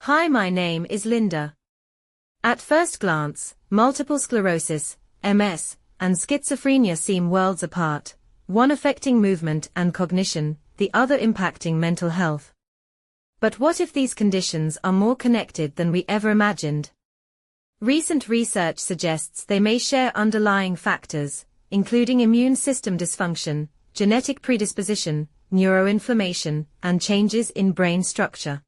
Hi, my name is Linda. At first glance, multiple sclerosis, MS, and schizophrenia seem worlds apart, one affecting movement and cognition, the other impacting mental health. But what if these conditions are more connected than we ever imagined? Recent research suggests they may share underlying factors, including immune system dysfunction, genetic predisposition, neuroinflammation, and changes in brain structure.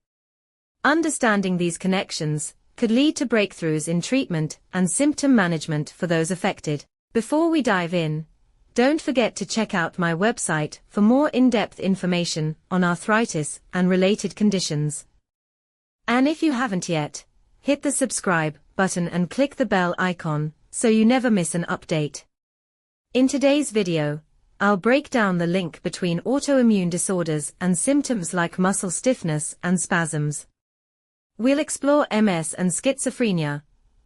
Understanding these connections could lead to breakthroughs in treatment and symptom management for those affected. Before we dive in, don't forget to check out my website for more in-depth information on arthritis and related conditions. And if you haven't yet, hit the subscribe button and click the bell icon so you never miss an update. In today's video, I'll break down the link between autoimmune disorders and symptoms like muscle stiffness and spasms. We'll explore MS and schizophrenia,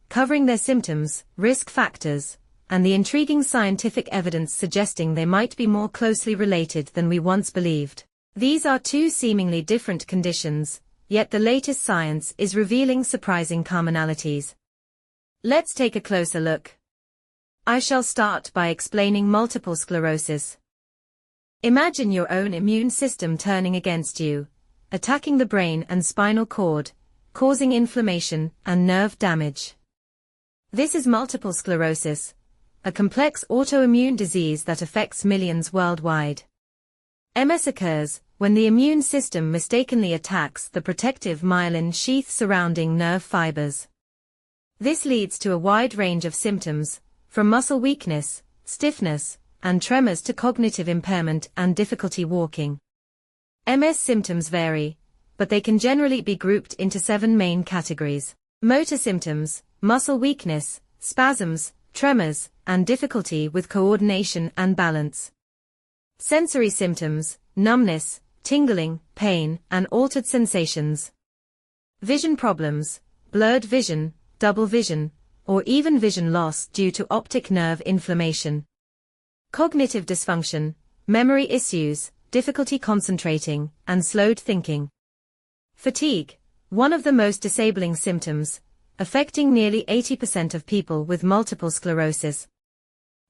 covering their symptoms, risk factors, and the intriguing scientific evidence suggesting they might be more closely related than we once believed. These are two seemingly different conditions, yet the latest science is revealing surprising commonalities. Let's take a closer look. I shall start by explaining multiple sclerosis. Imagine your own immune system turning against you, attacking the brain and spinal cord, causing inflammation and nerve damage. This is multiple sclerosis, a complex autoimmune disease that affects millions worldwide. MS occurs when the immune system mistakenly attacks the protective myelin sheath surrounding nerve fibers. This leads to a wide range of symptoms, from muscle weakness, stiffness, and tremors to cognitive impairment and difficulty walking. MS symptoms vary, but they can generally be grouped into 7 main categories: motor symptoms, muscle weakness, spasms, tremors, and difficulty with coordination and balance. Sensory symptoms, numbness, tingling, pain, and altered sensations. Vision problems, blurred vision, double vision, or even vision loss due to optic nerve inflammation. Cognitive dysfunction, memory issues, difficulty concentrating, and slowed thinking. Fatigue, one of the most disabling symptoms, affecting nearly 80% of people with multiple sclerosis.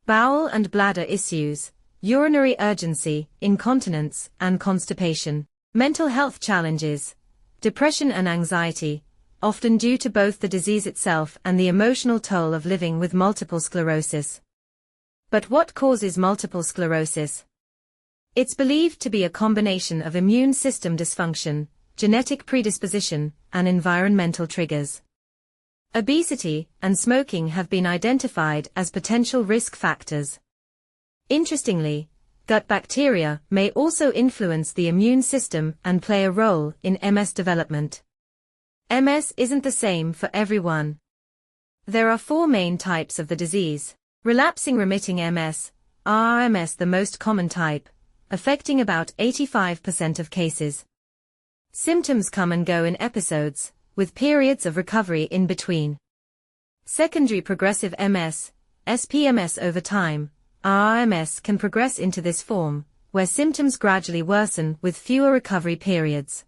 Bowel and bladder issues, urinary urgency, incontinence, and constipation. Mental health challenges, depression and anxiety, often due to both the disease itself and the emotional toll of living with multiple sclerosis. But what causes multiple sclerosis? It's believed to be a combination of immune system dysfunction, genetic predisposition, and environmental triggers. Obesity and smoking have been identified as potential risk factors. Interestingly, gut bacteria may also influence the immune system and play a role in MS development. MS isn't the same for everyone. There are 4 main types of the disease. Relapsing remitting MS, RRMS, the most common type, affecting about 85% of cases. Symptoms come and go in episodes, with periods of recovery in between. Secondary progressive MS, SPMS. Over time, RRMS can progress into this form, where symptoms gradually worsen with fewer recovery periods.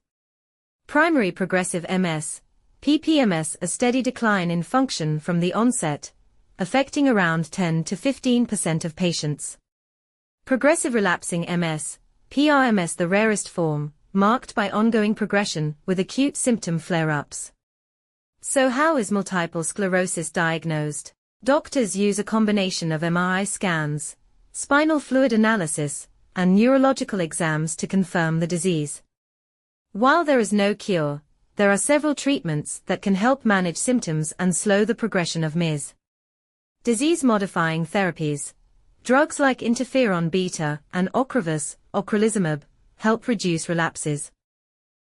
Primary progressive MS, PPMS, a steady decline in function from the onset, affecting around 10 to 15% of patients. Progressive relapsing MS, PRMS, the rarest form, marked by ongoing progression with acute symptom flare-ups. So how is multiple sclerosis diagnosed? Doctors use a combination of MRI scans, spinal fluid analysis, and neurological exams to confirm the disease. While there is no cure, there are several treatments that can help manage symptoms and slow the progression of MS. Disease-modifying therapies, drugs like interferon beta and ocrelizumab, help reduce relapses.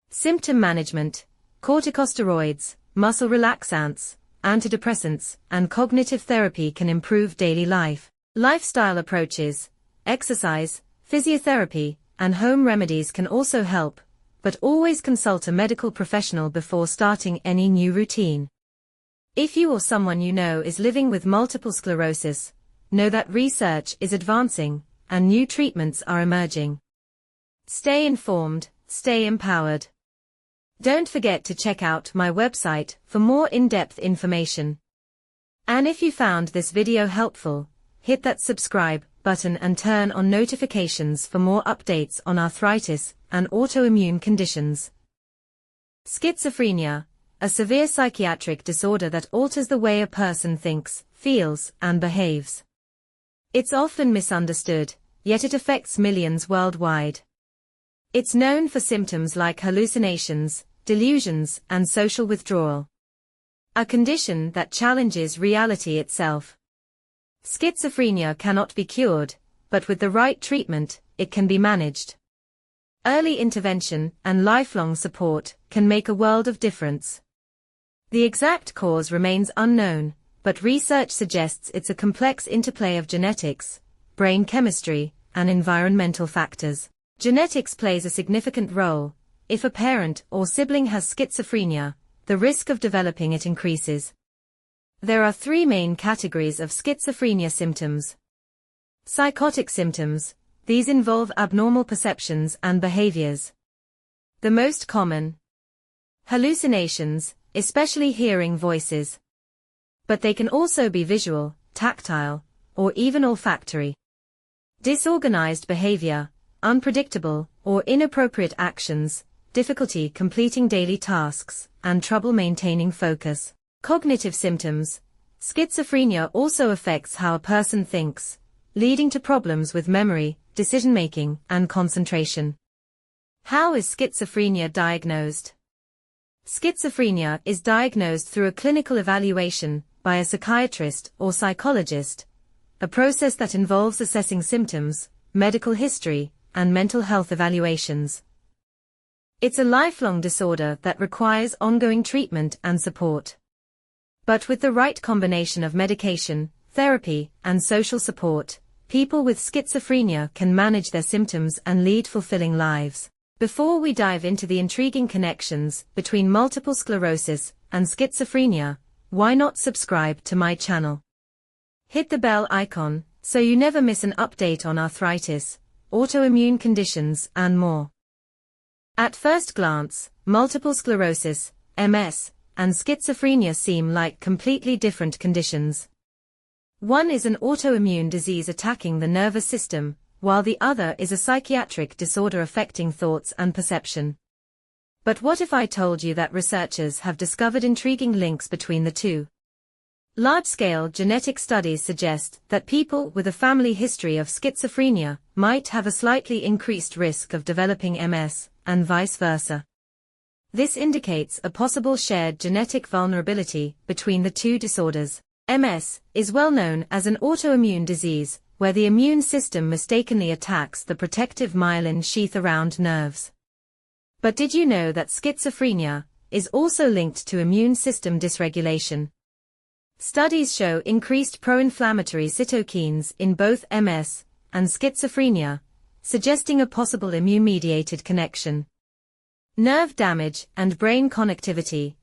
Symptom management, corticosteroids, muscle relaxants, antidepressants, and cognitive therapy can improve daily life. Lifestyle approaches, exercise, physiotherapy, and home remedies can also help, but always consult a medical professional before starting any new routine. If you or someone you know is living with multiple sclerosis, know that research is advancing, and new treatments are emerging. Stay informed, stay empowered. Don't forget to check out my website for more in-depth information. And if you found this video helpful, hit that subscribe button and turn on notifications for more updates on arthritis and autoimmune conditions. Schizophrenia, a severe psychiatric disorder that alters the way a person thinks, feels, and behaves. It's often misunderstood, yet it affects millions worldwide. It's known for symptoms like hallucinations, delusions, and social withdrawal. A condition that challenges reality itself. Schizophrenia cannot be cured, but with the right treatment, it can be managed. Early intervention and lifelong support can make a world of difference. The exact cause remains unknown, but research suggests it's a complex interplay of genetics, brain chemistry, and environmental factors. Genetics plays a significant role. If a parent or sibling has schizophrenia, the risk of developing it increases. There are three main categories of schizophrenia symptoms. Psychotic symptoms. These involve abnormal perceptions and behaviors. The most common: hallucinations, especially hearing voices. But they can also be visual, tactile, or even olfactory. Disorganized behavior, unpredictable or inappropriate actions, difficulty completing daily tasks, and trouble maintaining focus. Cognitive symptoms. Schizophrenia also affects how a person thinks, leading to problems with memory, decision-making, and concentration. How is schizophrenia diagnosed? Schizophrenia is diagnosed through a clinical evaluation by a psychiatrist or psychologist, a process that involves assessing symptoms, medical history, and mental health evaluations. It's a lifelong disorder that requires ongoing treatment and support. But with the right combination of medication, therapy, and social support, people with schizophrenia can manage their symptoms and lead fulfilling lives. Before we dive into the intriguing connections between multiple sclerosis and schizophrenia, why not subscribe to my channel? Hit the bell icon so you never miss an update on arthritis, autoimmune conditions, and more. At first glance, multiple sclerosis, MS, and schizophrenia seem like completely different conditions. One is an autoimmune disease attacking the nervous system, while the other is a psychiatric disorder affecting thoughts and perception. But what if I told you that researchers have discovered intriguing links between the two? Large-scale genetic studies suggest that people with a family history of schizophrenia might have a slightly increased risk of developing MS, and vice versa. This indicates a possible shared genetic vulnerability between the two disorders. MS is well known as an autoimmune disease where the immune system mistakenly attacks the protective myelin sheath around nerves. But did you know that schizophrenia is also linked to immune system dysregulation? Studies show increased pro-inflammatory cytokines in both MS and schizophrenia, suggesting a possible immune-mediated connection. Nerve damage and brain connectivity.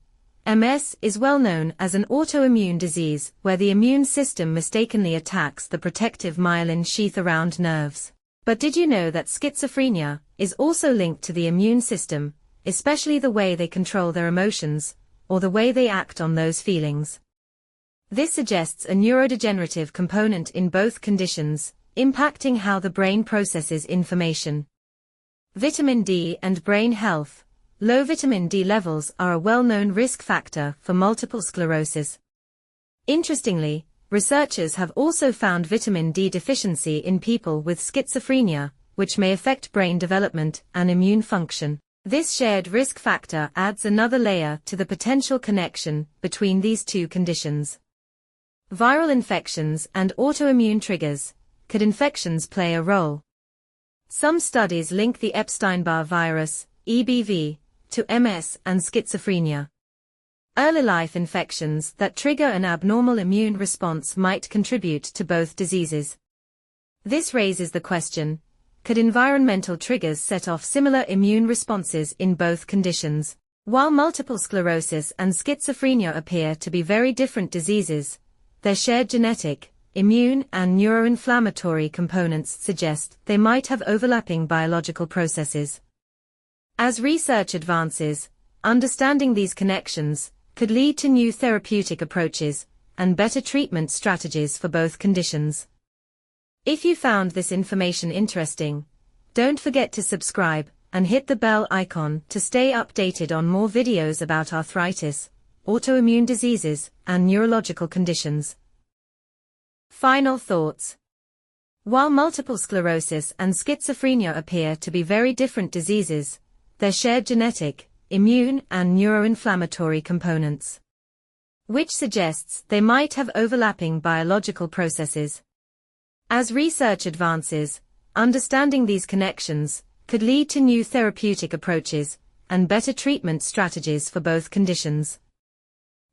MS is well known as an autoimmune disease where the immune system mistakenly attacks the protective myelin sheath around nerves. But did you know that schizophrenia is also linked to the immune system, especially the way they control their emotions, or the way they act on those feelings? This suggests a neurodegenerative component in both conditions, impacting how the brain processes information. Vitamin D and brain health. Low vitamin D levels are a well-known risk factor for multiple sclerosis. Interestingly, researchers have also found vitamin D deficiency in people with schizophrenia, which may affect brain development and immune function. This shared risk factor adds another layer to the potential connection between these two conditions. Viral infections and autoimmune triggers. Could infections play a role? Some studies link the Epstein-Barr virus, EBV, to MS and schizophrenia. Early life infections that trigger an abnormal immune response might contribute to both diseases. This raises the question, could environmental triggers set off similar immune responses in both conditions? While multiple sclerosis and schizophrenia appear to be very different diseases, their shared genetic, immune and neuroinflammatory components suggest they might have overlapping biological processes. As research advances, understanding these connections could lead to new therapeutic approaches and better treatment strategies for both conditions. If you found this information interesting, don't forget to subscribe and hit the bell icon to stay updated on more videos about arthritis, autoimmune diseases, and neurological conditions. Final thoughts. While multiple sclerosis and schizophrenia appear to be very different diseases, their shared genetic, immune, and neuroinflammatory components, which suggests they might have overlapping biological processes. As research advances, understanding these connections could lead to new therapeutic approaches and better treatment strategies for both conditions.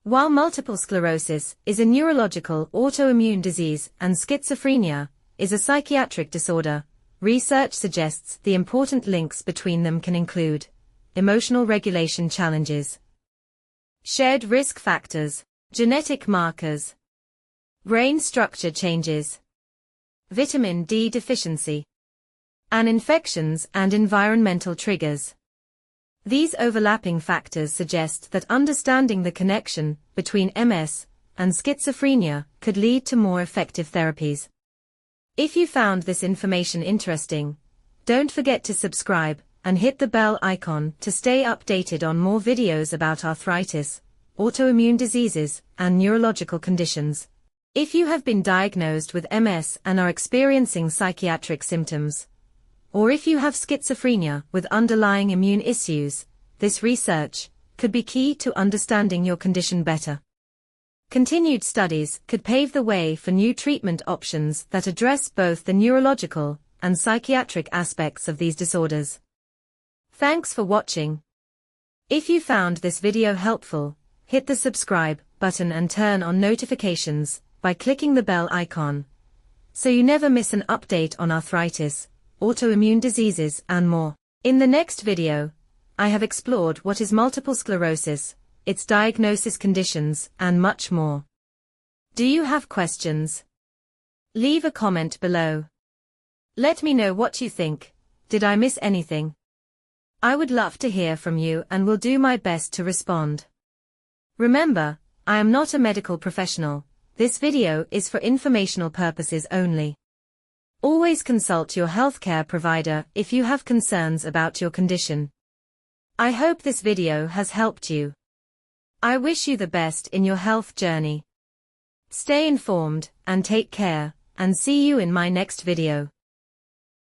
While multiple sclerosis is a neurological autoimmune disease and schizophrenia is a psychiatric disorder, research suggests the important links between them can include emotional regulation challenges, shared risk factors, genetic markers, brain structure changes, vitamin D deficiency, and infections and environmental triggers. These overlapping factors suggest that understanding the connection between MS and schizophrenia could lead to more effective therapies. If you found this information interesting, don't forget to subscribe and hit the bell icon to stay updated on more videos about arthritis, autoimmune diseases, and neurological conditions. If you have been diagnosed with MS and are experiencing psychiatric symptoms, or if you have schizophrenia with underlying immune issues, this research could be key to understanding your condition better. Continued studies could pave the way for new treatment options that address both the neurological and psychiatric aspects of these disorders. Thanks for watching. If you found this video helpful, hit the subscribe button and turn on notifications by clicking the bell icon, so you never miss an update on arthritis, autoimmune diseases, and more. In the next video, I have explored what is multiple sclerosis, its diagnosis, conditions, and much more. Do you have questions? Leave a comment below. Let me know what you think. Did I miss anything? I would love to hear from you and will do my best to respond. Remember, I am not a medical professional. This video is for informational purposes only. Always consult your healthcare provider if you have concerns about your condition. I hope this video has helped you. I wish you the best in your health journey. Stay informed and take care, and see you in my next video.